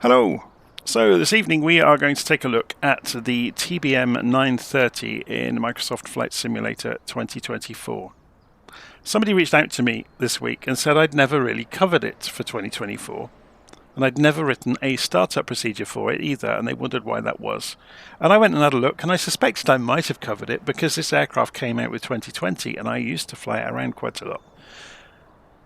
Hello. So this evening we are going to take a look at the TBM 930 in Microsoft Flight Simulator 2024. Somebody reached out to me this week and said I'd never really covered it for 2024, and I'd never written a startup procedure for it either, and they wondered why that was. And I went and had a look, and I suspected I might have covered it because this aircraft came out with 2020 and I used to fly it around quite a lot.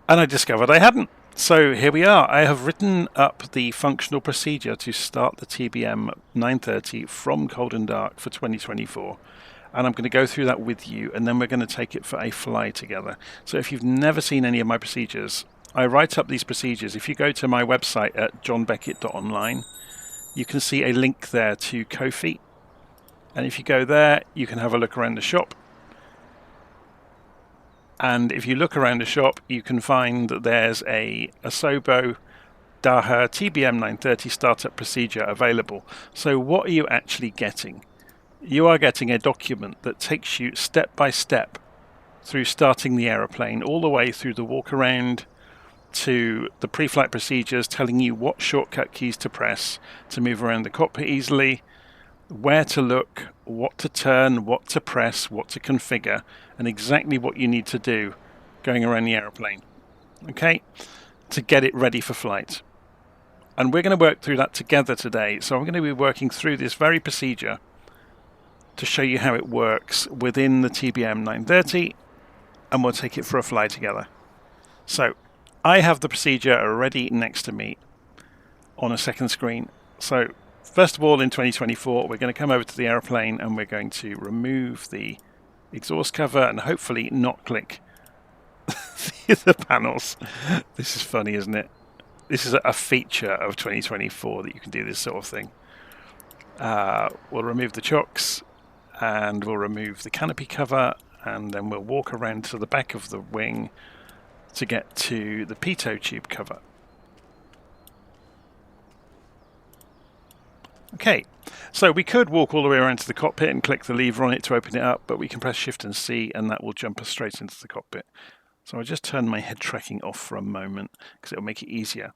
And I discovered I hadn't. So here we are. I have written up the functional procedure to start the TBM 930 from cold and dark for 2024. And I'm going to go through that with you, and then we're going to take it for a fly together. So if you've never seen any of my procedures, I write up these procedures. If you go to my website at johnbeckett.online, you can see a link there to Ko-fi. And if you go there, you can have a look around the shop. And if you look around the shop, you can find that there's a Asobo Daher TBM 930 startup procedure available. So what are you actually getting? You are getting a document that takes you step by step through starting the aeroplane, all the way through the walk around to the pre-flight procedures, telling you what shortcut keys to press to move around the cockpit easily, where to look, what to turn, what to press, what to configure, and exactly what you need to do going around the aeroplane, okay, to get it ready for flight. And we're going to work through that together today. So I'm going to be working through this very procedure to show you how it works within the TBM 930, and we'll take it for a fly together. So I have the procedure already next to me on a second screen. So first of all, in 2024, we're going to come over to the aeroplane and we're going to remove the exhaust cover and hopefully not click the panels. This is funny, isn't it? This is a feature of 2024 that you can do this sort of thing. We'll remove the chocks and we'll remove the canopy cover, and then we'll walk around to the back of the wing to get to the pitot tube cover. Okay, so we could walk all the way around to the cockpit and click the lever on it to open it up, but we can press Shift and C and that will jump us straight into the cockpit. So I'll just turn my head tracking off for a moment because it'll make it easier.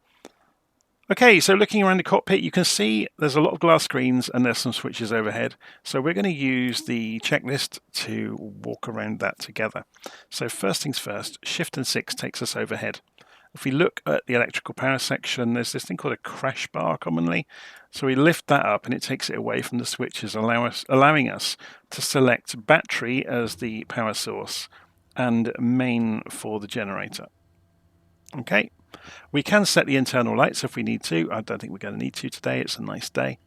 Okay, so looking around the cockpit, you can see there's a lot of glass screens and there's some switches overhead. So we're going to use the checklist to walk around that together. So first things first, Shift and 6 takes us overhead. If we look at the electrical power section, there's this thing called a crash bar commonly. So we lift that up and it takes it away from the switches, allowing us to select battery as the power source and main for the generator. Okay, we can set the internal lights if we need to. I don't think we're going to need to today. It's a nice day.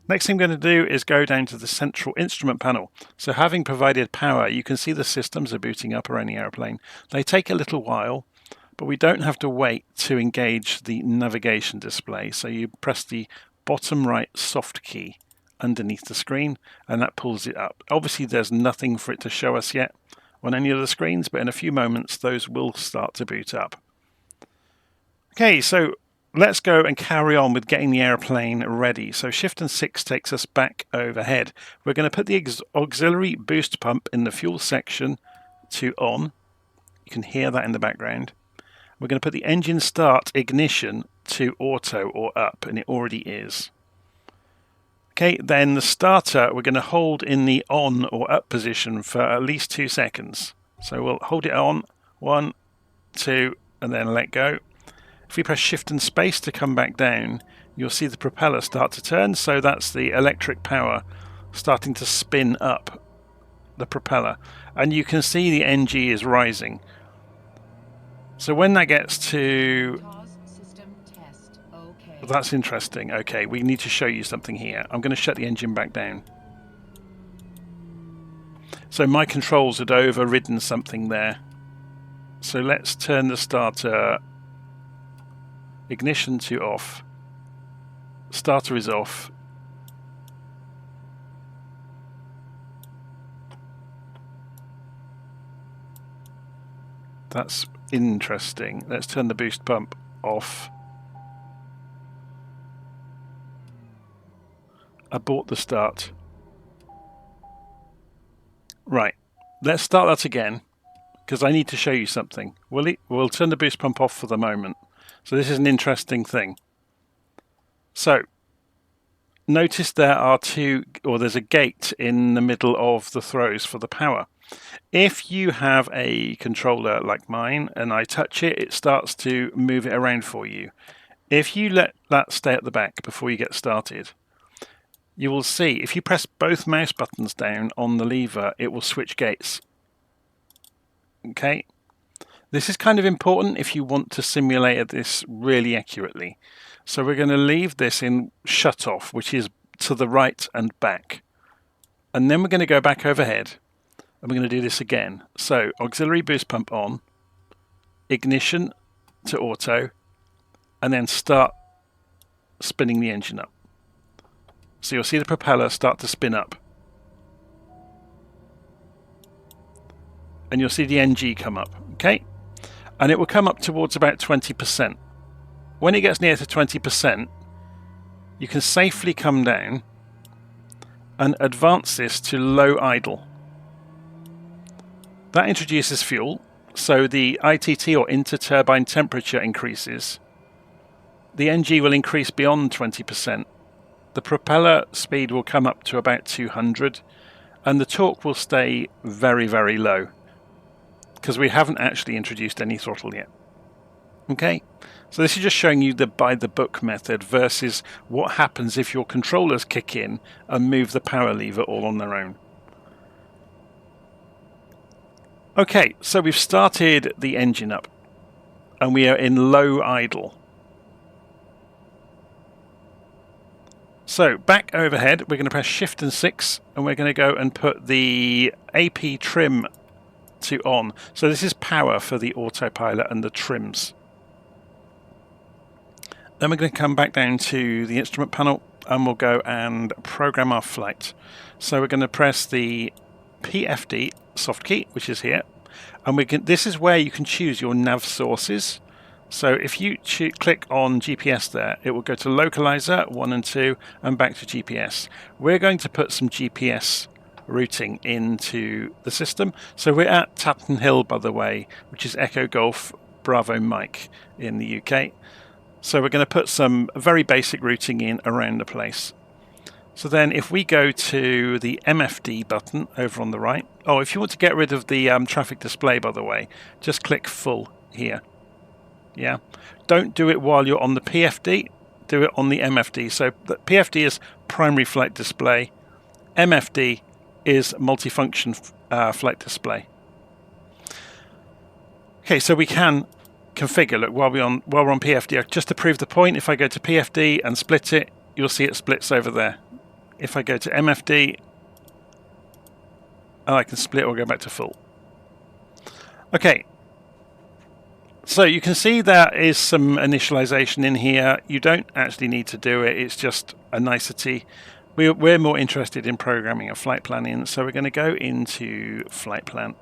Next thing I'm going to do is go down to the central instrument panel. So having provided power, you can see the systems are booting up around the airplane. They take a little while, but we don't have to wait to engage the navigation display. So you press the bottom right soft key underneath the screen and that pulls it up. Obviously there's nothing for it to show us yet on any of the screens, but in a few moments those will start to boot up. Okay, so let's go and carry on with getting the airplane ready. So Shift and 6 takes us back overhead. We're going to put the auxiliary boost pump in the fuel section to on. You can hear that in the background. We're going to put the engine start ignition to auto or up, and it already is. Okay, then the starter we're going to hold in the on or up position for at least 2 seconds. So we'll hold it on, 1, 2, and then let go. If we press Shift and Space to come back down, you'll see the propeller start to turn. So that's the electric power starting to spin up the propeller. And you can see the NG is rising. So when that gets to... That's interesting. Okay, we need to show you something here. I'm going to shut the engine back down. So my controls had overridden something there. So let's turn the starter ignition to off. Starter is off. That's interesting. Let's turn the boost pump off. Abort the start. Right, let's start that again because I need to show you something. We'll turn the boost pump off for the moment. So this is an interesting thing. So notice there's a gate in the middle of the throws for the power. If you have a controller like mine and I touch it, it starts to move it around for you. If you let that stay at the back before you get started, you will see if you press both mouse buttons down on the lever, it will switch gates. Okay, this is kind of important if you want to simulate this really accurately. So we're going to leave this in shut off, which is to the right and back. And then we're going to go back overhead and we're going to do this again. So auxiliary boost pump on, ignition to auto, and then start spinning the engine up. So you'll see the propeller start to spin up. And you'll see the NG come up, okay? And it will come up towards about 20%. When it gets near to 20%, you can safely come down and advance this to low idle. That introduces fuel, so the ITT or inter-turbine temperature increases. The NG will increase beyond 20%. The propeller speed will come up to about 200, and the torque will stay very, very low, because we haven't actually introduced any throttle yet. Okay, so this is just showing you the by the book method versus what happens if your controllers kick in and move the power lever all on their own. Okay, so we've started the engine up and we are in low idle. So back overhead, we're going to press Shift and 6 and we're going to go and put the AP trim to on. So this is power for the autopilot and the trims. Then we're going to come back down to the instrument panel and we'll go and program our flight. So we're going to press the PFD soft key, which is here, and this is where you can choose your nav sources. So if you click on GPS there, it will go to localizer 1 and 2 and back to GPS. We're going to put some GPS routing into the system. So we're at Tatton Hill, by the way, which is Echo Golf Bravo Mike in the UK. So we're going to put some very basic routing in around the place. So then if we go to the MFD button over on the right, if you want to get rid of the traffic display, by the way, just click full here. Yeah, don't do it while you're on the PFD, do it on the MFD. So the PFD is primary flight display, MFD is multifunction flight display. Okay, so we can configure, look, while we're on PFD, just to prove the point, if I go to PFD and split it, you'll see it splits over there. If I go to MFD, I can split or go back to full. Okay, so you can see there is some initialization in here. You don't actually need to do it, it's just a nicety. We're more interested in programming a flight plan in, so we're going to go into flight plan.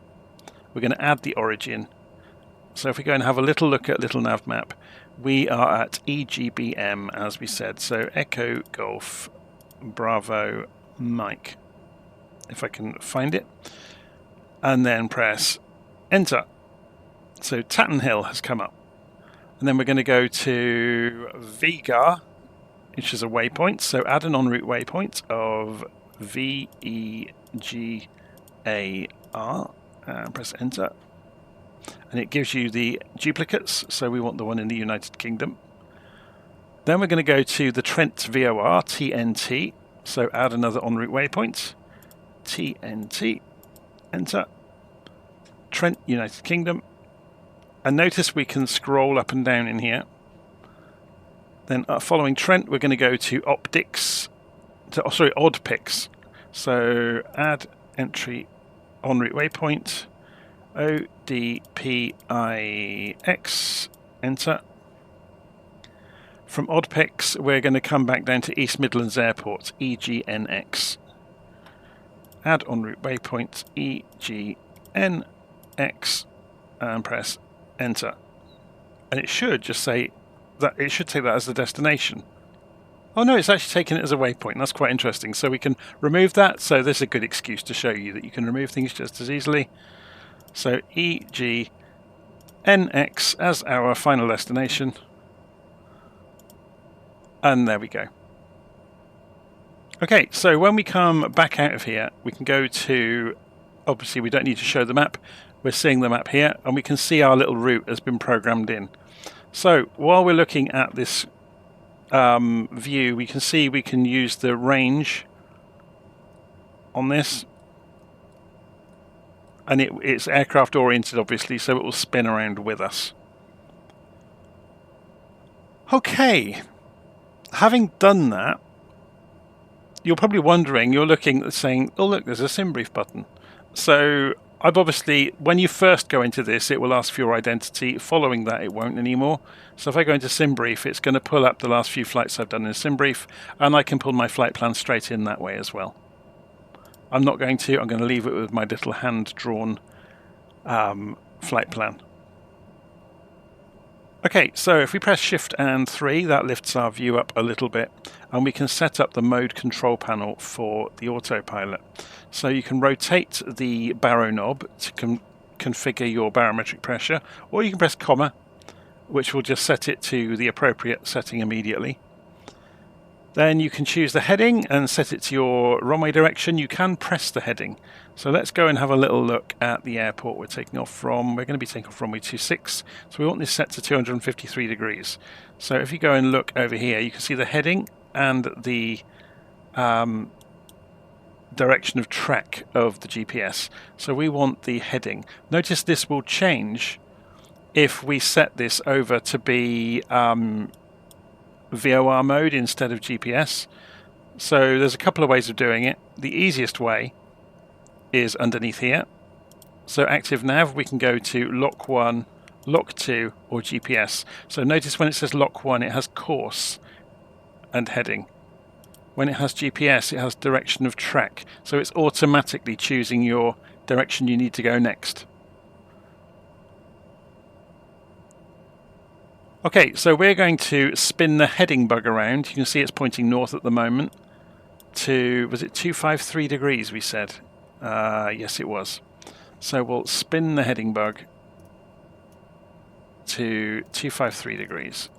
We're going to add the origin. So if we go and have a little look at little nav map, we are at EGBM, as we said. So Echo Golf Bravo Mike, if I can find it, and then press enter. So Tatton Hill has come up, and then we're going to go to VGAR, which is a waypoint. So add an en route waypoint of VEGAR and press enter. And it gives you the duplicates, so we want the one in the United Kingdom. Then we're going to go to the Trent VOR, TNT, so add another en route waypoint, TNT, enter, Trent, United Kingdom, and notice we can scroll up and down in here. Then following Trent, we're going to go to OddPix, so add entry en route waypoint, ODPIX, enter. From OddPix, we're going to come back down to East Midlands Airport, EGNX. Add en route waypoint, EGNX, and press enter. And it should just say that, it should take that as the destination. Oh no, it's actually taken it as a waypoint. That's quite interesting. So we can remove that. So this is a good excuse to show you that you can remove things just as easily. So EGNX as our final destination. And there we go. Okay, so when we come back out of here, we can go to, obviously we don't need to show the map, we're seeing the map here, and we can see our little route has been programmed in. So while we're looking at this view, we can see we can use the range on this, and it's aircraft oriented obviously, so it will spin around with us. Okay, having done that, you're probably wondering, you're looking, saying, oh look, there's a sim brief button. So I've obviously, when you first go into this, it will ask for your identity. Following that, it won't anymore. So if I go into sim brief, it's going to pull up the last few flights I've done in sim brief, and I can pull my flight plan straight in that way as well. I'm not going to, I'm going to leave it with my little hand-drawn flight plan. Okay, so if we press Shift and 3, that lifts our view up a little bit, and we can set up the mode control panel for the autopilot. So you can rotate the baro knob to configure your barometric pressure, or you can press comma, which will just set it to the appropriate setting immediately. Then you can choose the heading and set it to your runway direction. You can press the heading. So let's go and have a little look at the airport we're taking off from. We're going to be taking off runway 26. So we want this set to 253 degrees. So if you go and look over here, you can see the heading and the direction of track of the GPS. So we want the heading. Notice this will change if we set this over to be VOR mode instead of GPS. So there's a couple of ways of doing it. The easiest way is underneath here. So active nav, we can go to lock 1, lock 2, or GPS. So notice when it says lock 1, it has course and heading. When it has GPS, it has direction of track. So it's automatically choosing your direction you need to go next. Okay, so we're going to spin the heading bug around. You can see it's pointing north at the moment to, was it 253 degrees we said? Yes, it was. So we'll spin the heading bug to 253 degrees.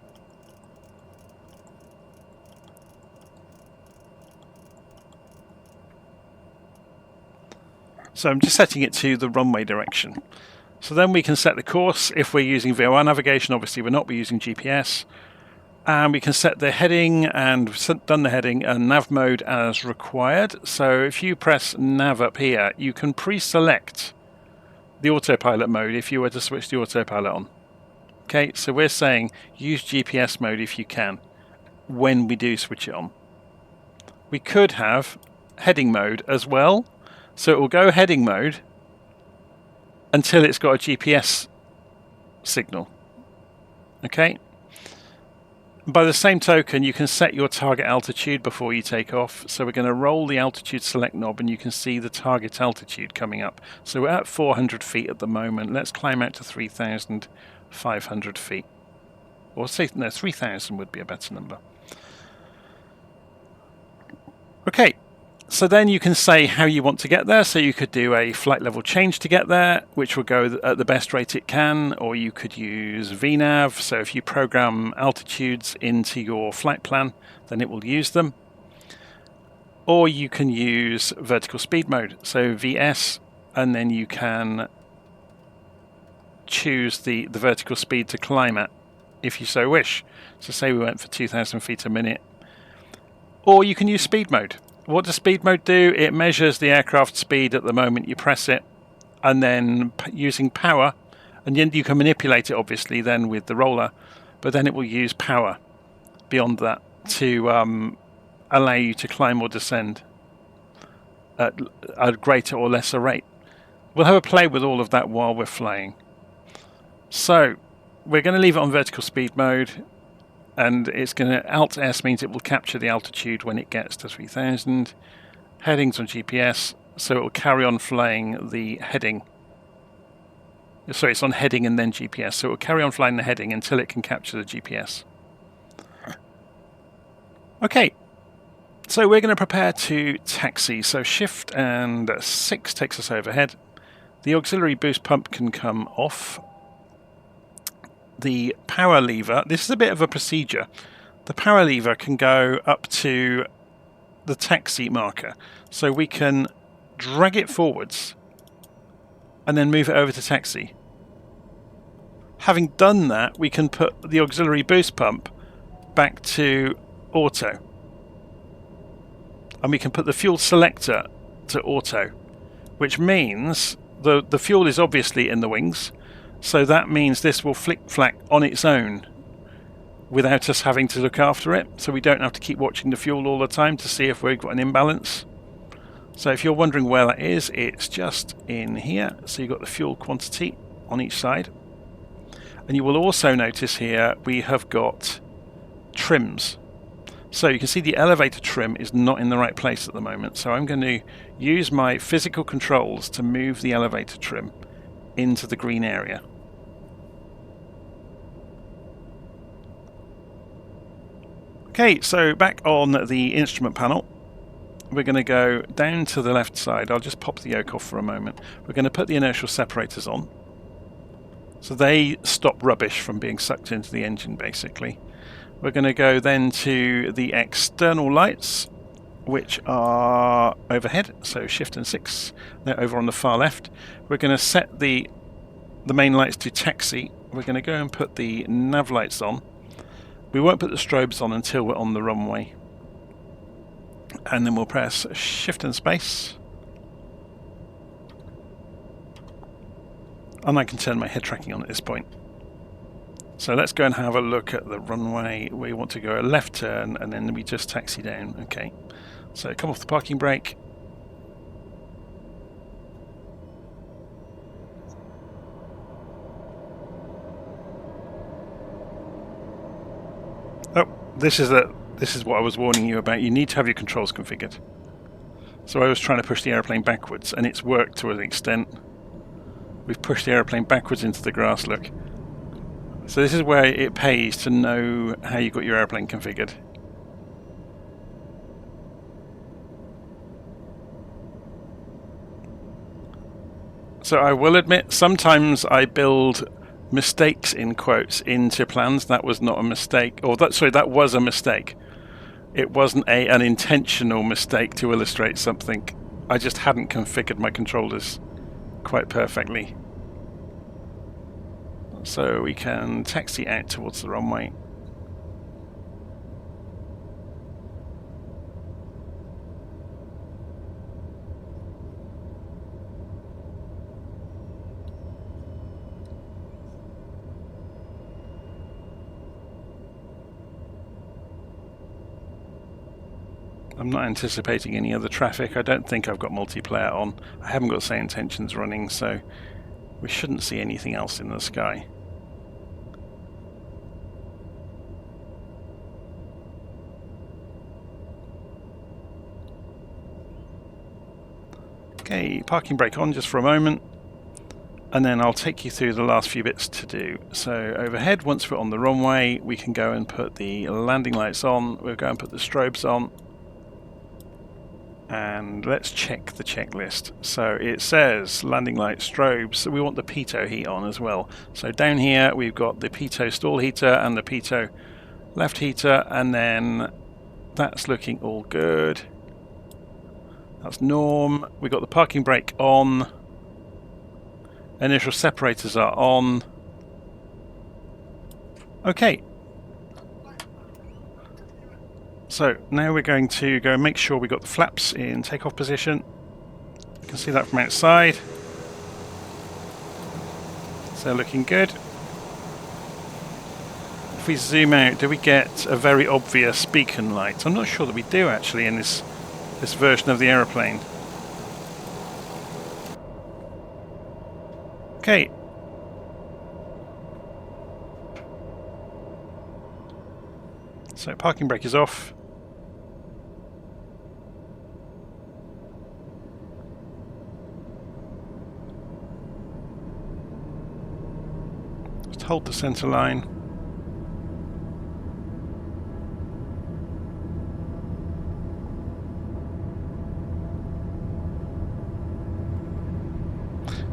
So I'm just setting it to the runway direction. So then we can set the course. If we're using VOR navigation, obviously we're not using GPS. And we can set the heading, and done the heading, and nav mode as required. So if you press nav up here, you can pre-select the autopilot mode if you were to switch the autopilot on. Okay, so we're saying use GPS mode if you can, when we do switch it on. We could have heading mode as well. So it will go heading mode until it's got a GPS signal. Okay. By the same token, you can set your target altitude before you take off. So we're going to roll the altitude select knob, and you can see the target altitude coming up. So we're at 400 feet at the moment. Let's climb out to 3,500 feet. Or say, no, 3,000 would be a better number. Okay. So then you can say how you want to get there. So you could do a flight level change to get there, which will go at the best rate it can, or you could use VNav. So if you program altitudes into your flight plan, then it will use them. Or you can use vertical speed mode, so VS, and then you can choose the vertical speed to climb at, if you so wish. So say we went for 2,000 feet a minute. Or you can use speed mode. What does speed mode do? It measures the aircraft speed at the moment you press it, and then using power, and then you can manipulate it obviously then with the roller, but then it will use power beyond that to allow you to climb or descend at a greater or lesser rate. We'll have a play with all of that while we're flying. So we're going to leave it on vertical speed mode. And it's going to, Alt S means it will capture the altitude when it gets to 3,000. Headings on GPS, so it will carry on flying the heading. Sorry, it's on heading and then GPS, so it will carry on flying the heading until it can capture the GPS. Okay, so we're going to prepare to taxi. So Shift and 6 takes us overhead. The auxiliary boost pump can come off. The power lever, this is a bit of a procedure. the power lever can go up to the taxi marker. So we can drag it forwards and then move it over to taxi. Having done that, we can put the auxiliary boost pump back to auto. And we can put the fuel selector to auto, which means the fuel is obviously in the wings. So that means this will flick-flack on its own without us having to look after it. So we don't have to keep watching the fuel all the time to see if we've got an imbalance. So if you're wondering where that is, it's just in here. So you've got the fuel quantity on each side. And you will also notice here we have got trims. So you can see the elevator trim is not in the right place at the moment. So I'm going to use my physical controls to move the elevator trim into the green area. Okay, so back on the instrument panel, we're going to go down to the left side. I'll just pop the yoke off for a moment. We're going to put the inertial separators on. So they stop rubbish from being sucked into the engine, basically. We're going to go then to the external lights, which are overhead, so shift and 6. They're over on the far left. We're going to set the main lights to taxi. We're going to go and put the nav lights on. We won't put the strobes on until we're on the runway. And then we'll press shift and space. And I can turn my head tracking on at this point. So let's go and have a look at the runway. We want to go a left turn and then we just taxi down. Okay, so come off the parking brake. Oh, this is what I was warning you about. You need to have your controls configured. So I was trying to push the airplane backwards and it's worked to an extent. We've pushed the airplane backwards into the grass, look. So this is where it pays to know how you got your airplane configured. So I will admit, sometimes I build mistakes in quotes into plans. That was not a mistake, or that was a mistake. It wasn't an intentional mistake to illustrate something. I just hadn't configured my controllers quite perfectly. So we can taxi out towards the runway. I'm not anticipating any other traffic. I don't think I've got multiplayer on. I haven't got say intentions running, so we shouldn't see anything else in the sky. Okay, parking brake on just for a moment, and then I'll take you through the last few bits to do. So overhead, once we're on the runway, we can go and put the landing lights on. We'll go and put the strobes on. And let's check the checklist. So it says landing light strobes, so we want the pitot heat on as well. So down here we've got the pitot stall heater and the pitot left heater, and then that's looking all good. That's norm. We've got the parking brake on. Initial separators are on. Okay. So now we're going to go and make sure we got the flaps in takeoff position. You can see that from outside. So looking good. If we zoom out, do we get a very obvious beacon light? I'm not sure that we do actually in this version of the aeroplane. Okay. So parking brake is off. Just hold the center line.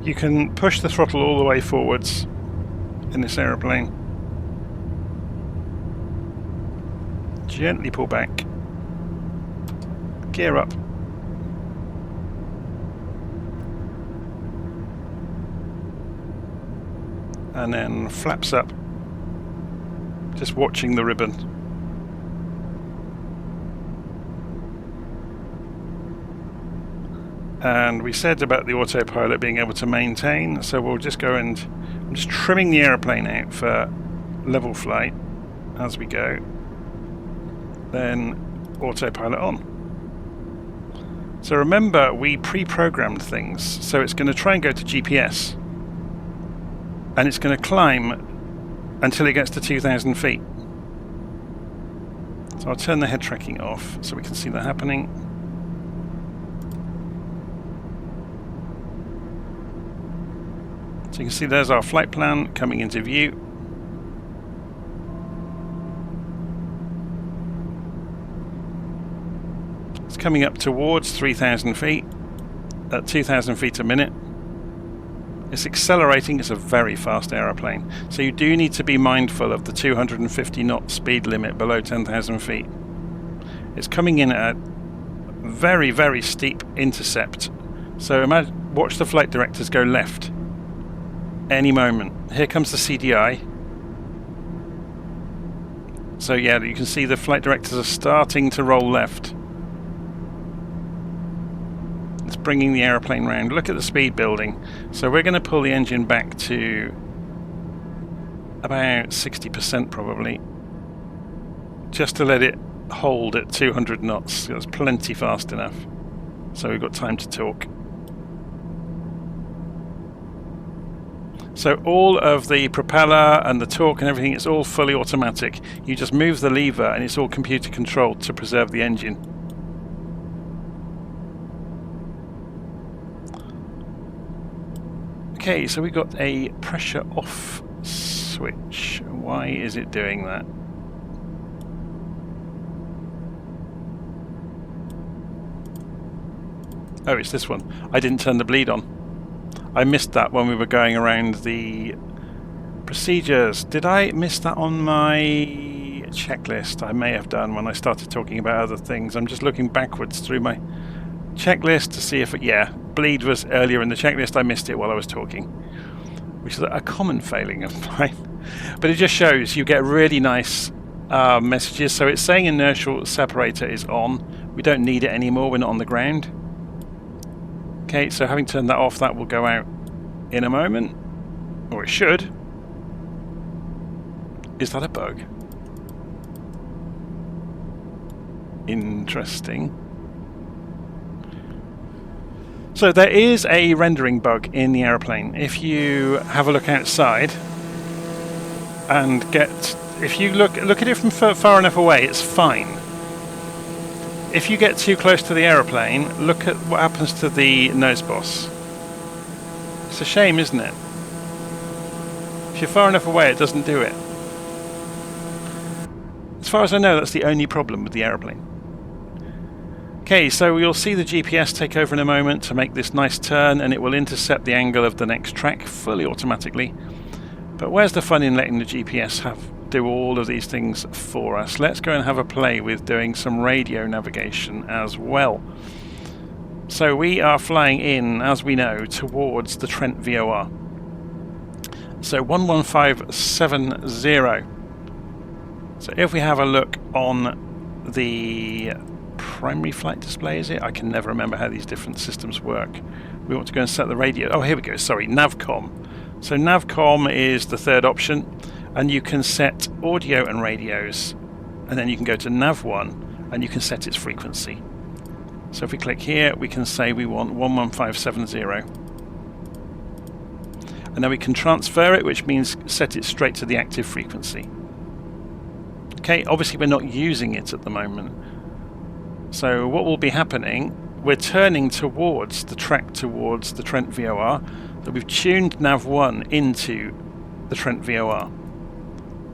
You can push the throttle all the way forwards in this aeroplane. Gently pull back. Gear up. And then flaps up. Just watching the ribbon. And we said about the autopilot being able to maintain, so we'll just go and I'm just trimming the aeroplane out for level flight as we go. Then autopilot on. So remember, we pre-programmed things, so it's going to try and go to GPS. And it's going to climb until it gets to 2,000 feet. So I'll turn the head tracking off so we can see that happening. So you can see there's our flight plan coming into view. It's coming up towards 3,000 feet at 2,000 feet a minute. It's accelerating. It's a very fast aeroplane. So you do need to be mindful of the 250 knot speed limit below 10,000 feet. It's coming in at a very, very steep intercept. So imagine, watch the flight directors go left any moment. Here comes the CDI. So yeah, you can see the flight directors are starting to roll left. It's bringing the aeroplane round. Look at the speed building. So we're going to pull the engine back to about 60% probably, just to let it hold at 200 knots. That's plenty fast enough. So we've got time to talk. So all of the propeller and the torque and everything, it's all fully automatic. You just move the lever and it's all computer controlled to preserve the engine. Okay, so we got a pressure off switch. Why is it doing that? Oh, it's this one. I didn't turn the bleed on. I missed that when we were going around the procedures. Did I miss that on my checklist? I may have done when I started talking about other things. I'm just looking backwards through my checklist to see if it, yeah, bleed was earlier in the checklist. I missed it while I was talking, which is a common failing of mine. But it just shows you get really nice messages. So it's saying inertial separator is on. We don't need it anymore. We're not on the ground. Okay, so having turned that off, that will go out in a moment, or it should. Is that a bug? Interesting. So there is a rendering bug in the aeroplane. If you have a look outside and if you look at it from far enough away, it's fine. If you get too close to the aeroplane, look at what happens to the nose boss. It's a shame, isn't it? If you're far enough away, it doesn't do it. As far as I know, that's the only problem with the aeroplane. Okay, so you'll see the GPS take over in a moment to make this nice turn, and it will intercept the angle of the next track fully automatically. But where's the fun in letting the GPS do all of these things for us? Let's go and have a play with doing some radio navigation as well. So we are flying in, as we know, towards the Trent VOR. So 11570. So if we have a look on the primary flight display, is it? I can never remember how these different systems work. We want to go and set the radio. Oh, here we go. Sorry, Navcom. So Navcom is the third option. And you can set audio and radios, and then you can go to Nav1 and you can set its frequency. So if we click here, we can say we want 11570, and then we can transfer it, which means set it straight to the active frequency. Okay, obviously we're not using it at the moment, so what will be happening, we're turning towards the track towards the Trent VOR, that we've tuned Nav1 into the Trent VOR.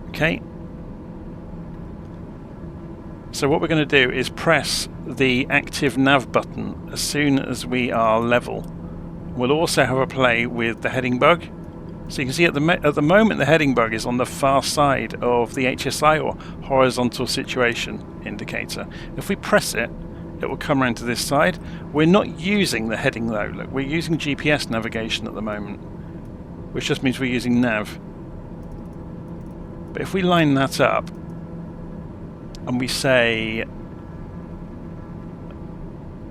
Okay, so what we're going to do is press the active nav button as soon as we are level. We'll also have a play with the heading bug, So you can see at the moment the heading bug is on the far side of the HSI, or horizontal situation indicator. If we press it, it will come around to this side. We're not using the heading though. Look, we're using GPS navigation at the moment, which just means we're using nav. But if we line that up and we say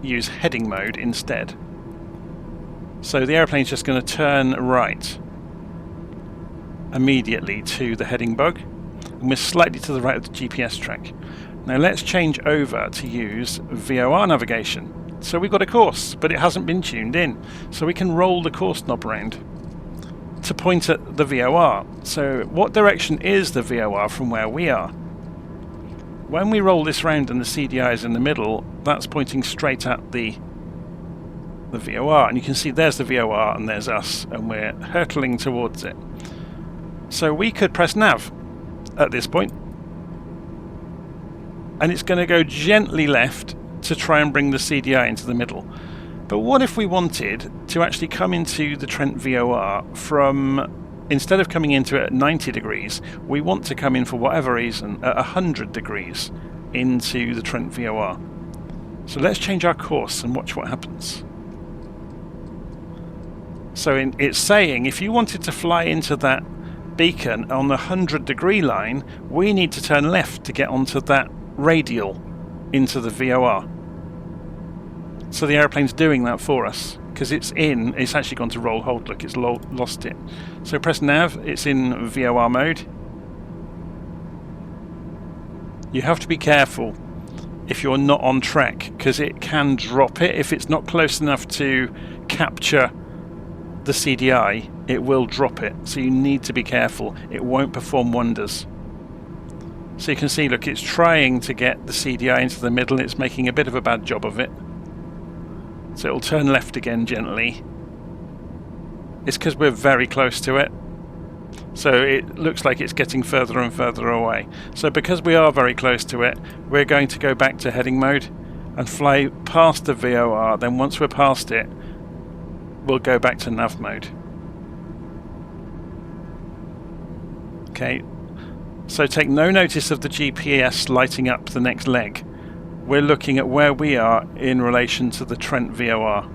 use heading mode instead, so the aeroplane's just going to turn right immediately to the heading bug, and we're slightly to the right of the GPS track. Now let's change over to use VOR navigation. So we've got a course, but it hasn't been tuned in, so we can roll the course knob around to point at the VOR. So what direction is the VOR from where we are? When we roll this round and the CDI is in the middle, that's pointing straight at the VOR, and you can see there's the VOR and there's us, and we're hurtling towards it. So we could press nav at this point, and it's going to go gently left to try and bring the CDI into the middle. But what if we wanted to actually come into the Trent VOR from, instead of coming into it at 90 degrees, we want to come in for whatever reason at 100 degrees into the Trent VOR. So let's change our course and watch what happens. So it's saying if you wanted to fly into that beacon on the 100-degree line, we need to turn left to get onto that radial into the VOR. So the aeroplane's doing that for us because it's actually gone to roll hold. Look, it's lost it. So press nav, it's in VOR mode. You have to be careful if you're not on track, because it can drop it. If it's not close enough to capture the CDI, it will drop it, so you need to be careful. It won't perform wonders. So you can see, look, it's trying to get the CDI into the middle. It's making a bit of a bad job of it. So it'll turn left again gently. It's because we're very close to it. So it looks like it's getting further and further away. So because we are very close to it, we're going to go back to heading mode and fly past the VOR. Then once we're past it, we'll go back to nav mode. Okay, so take no notice of the GPS lighting up the next leg. We're looking at where we are in relation to the Trent VOR.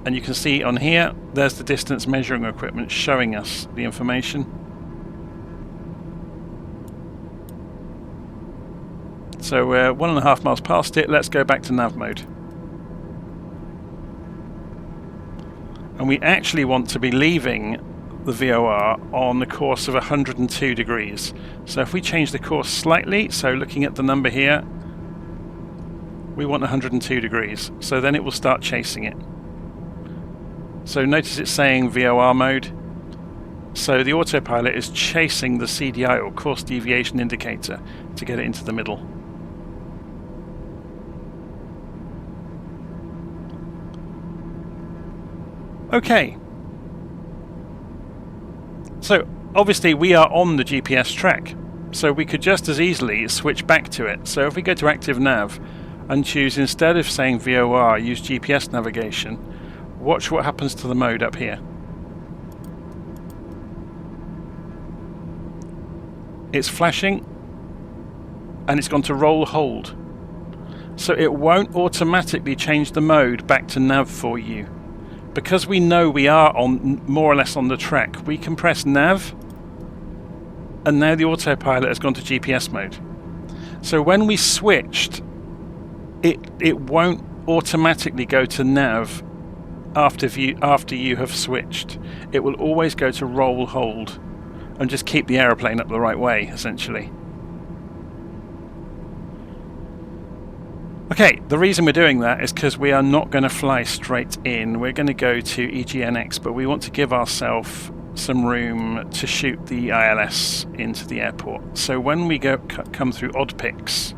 And you can see on here, there's the distance measuring equipment showing us the information. So we're 1.5 miles past it. Let's go back to nav mode. And we actually want to be leaving the VOR on the course of 102 degrees. So if we change the course slightly, so looking at the number here, we want 102 degrees. So then it will start chasing it. So notice it's saying VOR mode. So the autopilot is chasing the CDI, or course deviation indicator, to get it into the middle. Okay. So obviously we are on the GPS track, so we could just as easily switch back to it. So if we go to active nav and choose, instead of saying VOR, use GPS navigation, watch what happens to the mode up here. It's flashing and it's gone to roll hold. So it won't automatically change the mode back to nav for you. Because we know we are on more or less on the track, we can press nav, and now the autopilot has gone to GPS mode. So when we switched, it won't automatically go to nav after you have switched. It will always go to roll hold and just keep the aeroplane up the right way, essentially. Okay, the reason we're doing that is because we are not going to fly straight in. We're going to go to EGNX, but we want to give ourselves some room to shoot the ILS into the airport. So when we come through odd-picks,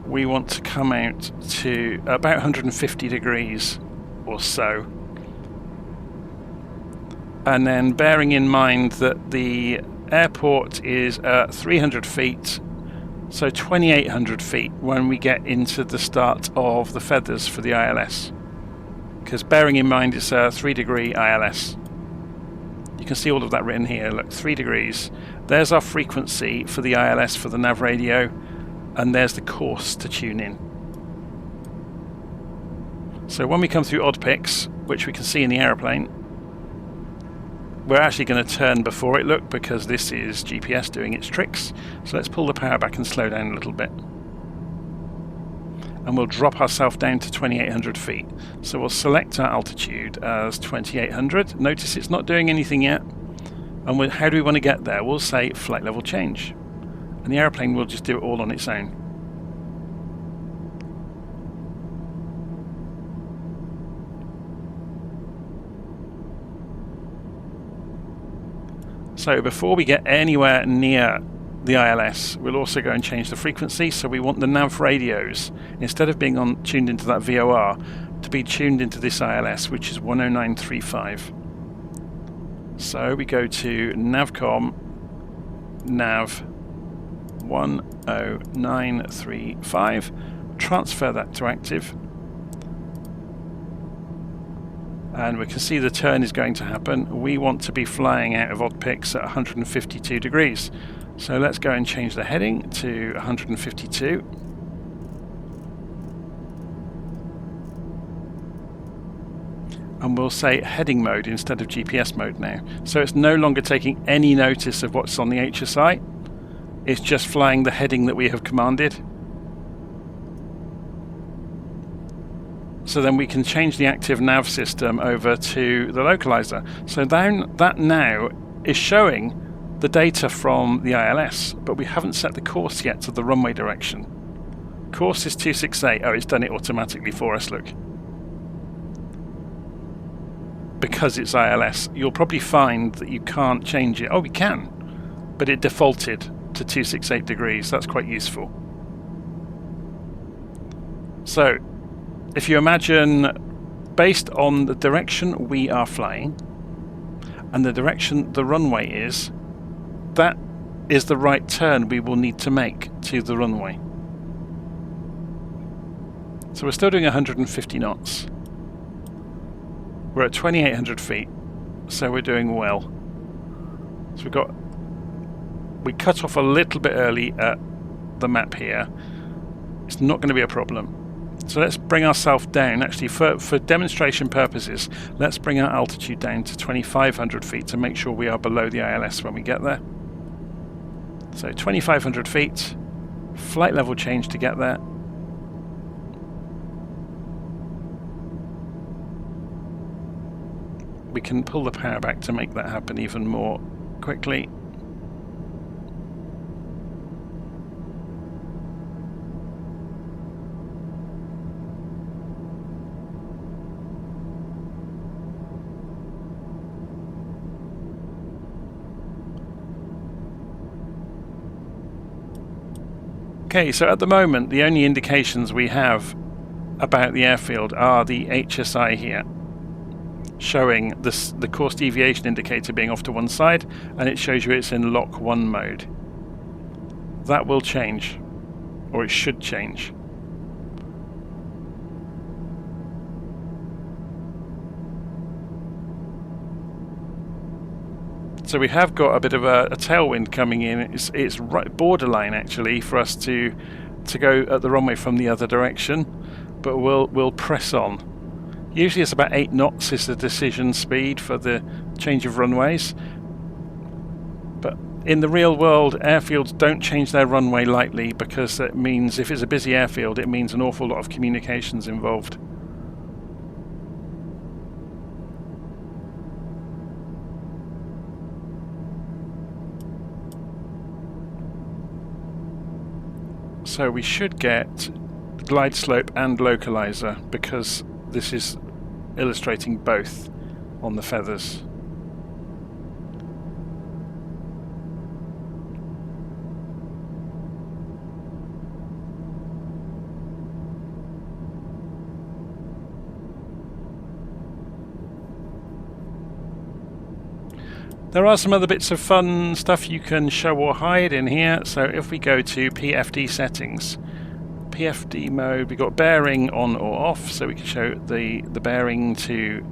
we want to come out to about 150 degrees or so. And then bearing in mind that the airport is at 300 feet, so 2,800 feet when we get into the start of the feathers for the ILS. because bearing in mind it's a 3-degree ILS. You can see all of that written here. Look, 3 degrees. There's our frequency for the ILS for the nav radio, and there's the course to tune in. So when we come through odd picks, which we can see in the aeroplane, we're actually going to turn before it, look, because this is GPS doing its tricks. So let's pull the power back and slow down a little bit. And we'll drop ourselves down to 2,800 feet. So we'll select our altitude as 2,800. Notice it's not doing anything yet. And how do we want to get there? We'll say flight level change. And the aeroplane will just do it all on its own. So before we get anywhere near the ILS, we'll also go and change the frequency. So we want the nav radios, instead of being tuned into that VOR, to be tuned into this ILS, which is 10935. So we go to Navcom, nav 10935, transfer that to active. And we can see the turn is going to happen. We want to be flying out of odd picks at 152 degrees. So let's go and change the heading to 152. And we'll say heading mode instead of GPS mode now. So it's no longer taking any notice of what's on the HSI. It's just flying the heading that we have commanded. So then we can change the active nav system over to the localizer. So that now is showing the data from the ILS, but we haven't set the course yet to the runway direction. Course is 268. Oh, it's done it automatically for us, look. Because it's ILS, you'll probably find that you can't change it. Oh, we can, but it defaulted to 268 degrees. That's quite useful. So, if you imagine, based on the direction we are flying and the direction the runway is, that is the right turn we will need to make to the runway. So we're still doing 150 knots. We're at 2,800 feet, so we're doing well. So we cut off a little bit early at the map here. It's not going to be a problem. So let's bring ourselves down. Actually, for demonstration purposes, let's bring our altitude down to 2,500 feet to make sure we are below the ILS when we get there. So 2,500 feet, flight level change to get there. We can pull the power back to make that happen even more quickly. Okay, so at the moment the only indications we have about the airfield are the HSI here, showing the course deviation indicator being off to one side, and it shows you it's in lock 1 mode. That will change, or it should change. So we have got a bit of a tailwind coming in. It's right borderline actually for us to go at the runway from the other direction, but we'll press on. Usually it's about 8 knots is the decision speed for the change of runways. But in the real world, airfields don't change their runway lightly, because it means if it's a busy airfield, it means an awful lot of communications involved. So we should get glide slope and localizer, because this is illustrating both on the feathers. There are some other bits of fun stuff you can show or hide in here. So if we go to PFD settings, PFD mode, we've got bearing on or off, so we can show the bearing to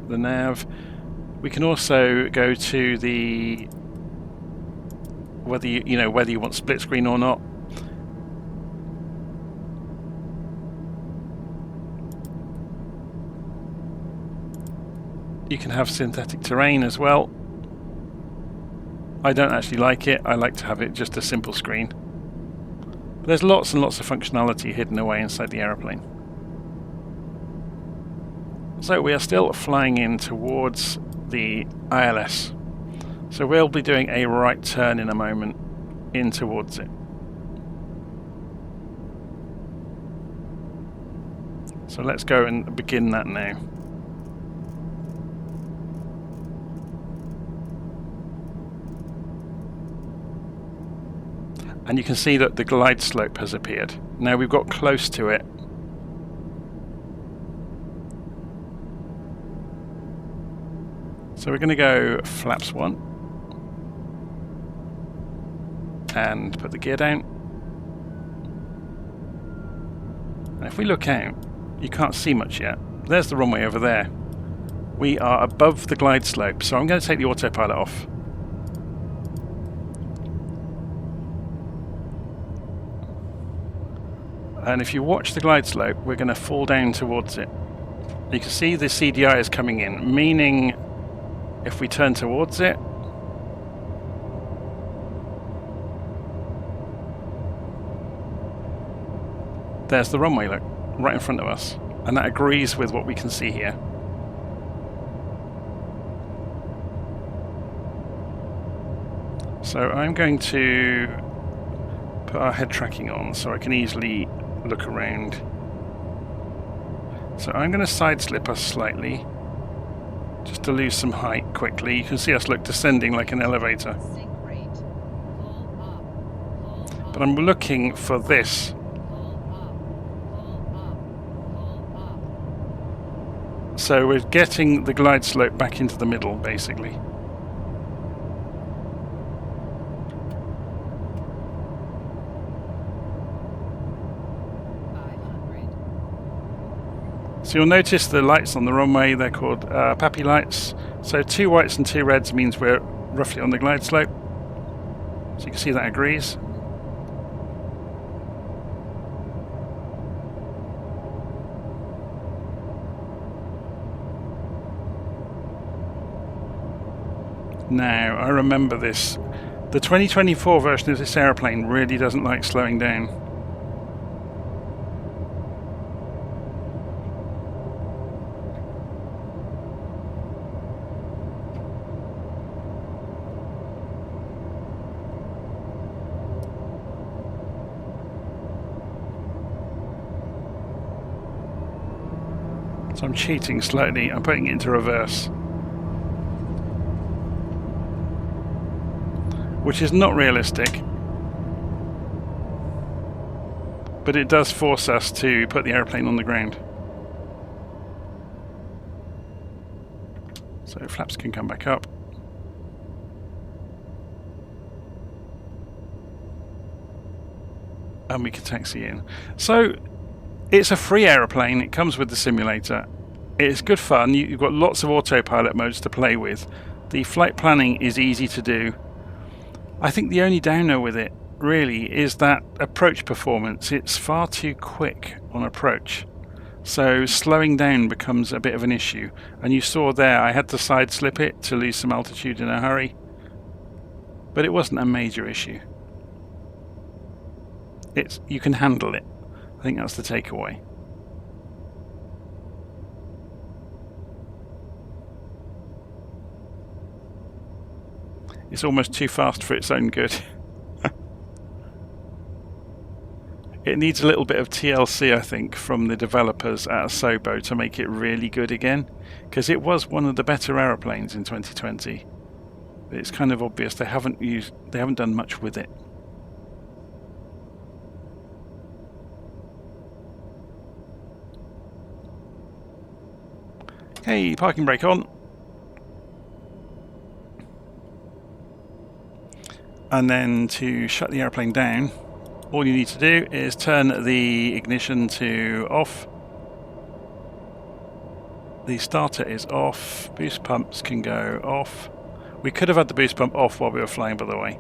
the nav. We can also go to the whether you want split screen or not. You can have synthetic terrain as well. I don't actually like it. I like to have it just a simple screen. But there's lots and lots of functionality hidden away inside the aeroplane. So we are still flying in towards the ILS. So we'll be doing a right turn in a moment in towards it. So let's go and begin that now. And you can see that the glide slope has appeared. Now we've got close to it. So we're going to go flaps 1 and put the gear down. And if we look out, you can't see much yet. There's the runway over there. We are above the glide slope, so I'm going to take the autopilot off. And if you watch the glide slope, we're going to fall down towards it. You can see the CDI is coming in, meaning if we turn towards it, there's the runway, look, right in front of us. And that agrees with what we can see here. So I'm going to put our head tracking on so I can easily look around. So I'm going to side slip us slightly, just to lose some height quickly. You can see us look descending like an elevator. But I'm looking for this. So we're getting the glide slope back into the middle, basically. So you'll notice the lights on the runway, they're called PAPI lights. So 2 whites and 2 reds means we're roughly on the glide slope. So you can see that agrees. Now, I remember this. The 2024 version of this aeroplane really doesn't like slowing down. So I'm cheating slightly, I'm putting it into reverse. Which is not realistic. But it does force us to put the aeroplane on the ground. So flaps can come back up. And we can taxi in. So it's a free aeroplane, it comes with the simulator. It's good fun, you've got lots of autopilot modes to play with. The flight planning is easy to do. I think the only downer with it really is that approach performance. It's far too quick on approach. So slowing down becomes a bit of an issue. And you saw there I had to side slip it to lose some altitude in a hurry. But it wasn't a major issue. You can handle it. I think that's the takeaway. It's almost too fast for its own good. It needs a little bit of TLC, I think, from the developers at Asobo to make it really good again, because it was one of the better aeroplanes in 2020. It's kind of obvious they haven't done much with it. Hey, parking brake on. And then to shut the airplane down, all you need to do is turn the ignition to off. The starter is off. Boost pumps can go off. We could have had the boost pump off while we were flying, by the way.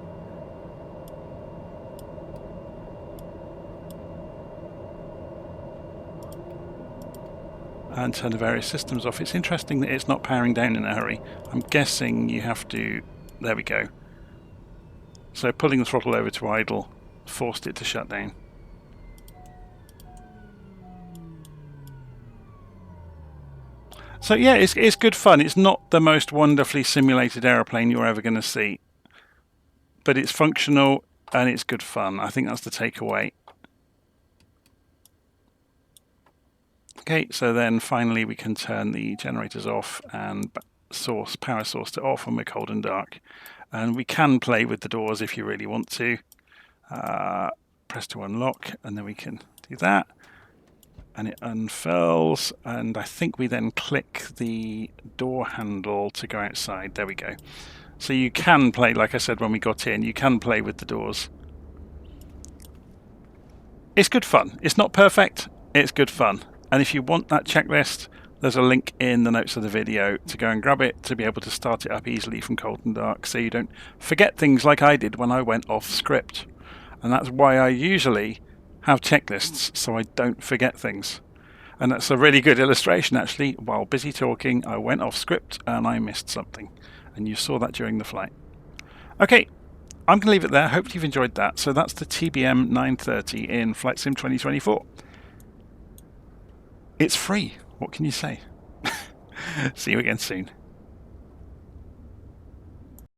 And turn the various systems off. It's interesting that it's not powering down in a hurry. I'm guessing you have to... There we go. So pulling the throttle over to idle forced it to shut down. So yeah, it's good fun. It's not the most wonderfully simulated aeroplane you're ever going to see, but it's functional and it's good fun. I think that's the takeaway. Okay, so then finally we can turn the generators off and power source to off when we're cold and dark. And we can play with the doors if you really want to. Press to unlock, and then we can do that. And it unfurls, and I think we then click the door handle to go outside. There we go. So you can play, like I said when we got in, you can play with the doors. It's good fun. It's not perfect, it's good fun. And if you want that checklist, there's a link in the notes of the video to go and grab it to be able to start it up easily from cold and dark, so you don't forget things like I did when I went off script. And that's why I usually have checklists, so I don't forget things. And that's a really good illustration, actually. While busy talking, I went off script and I missed something. And you saw that during the flight. Okay, I'm going to leave it there. Hope you've enjoyed that. So that's the TBM 930 in Flight Sim 2024. It's free. What can you say? See you again soon.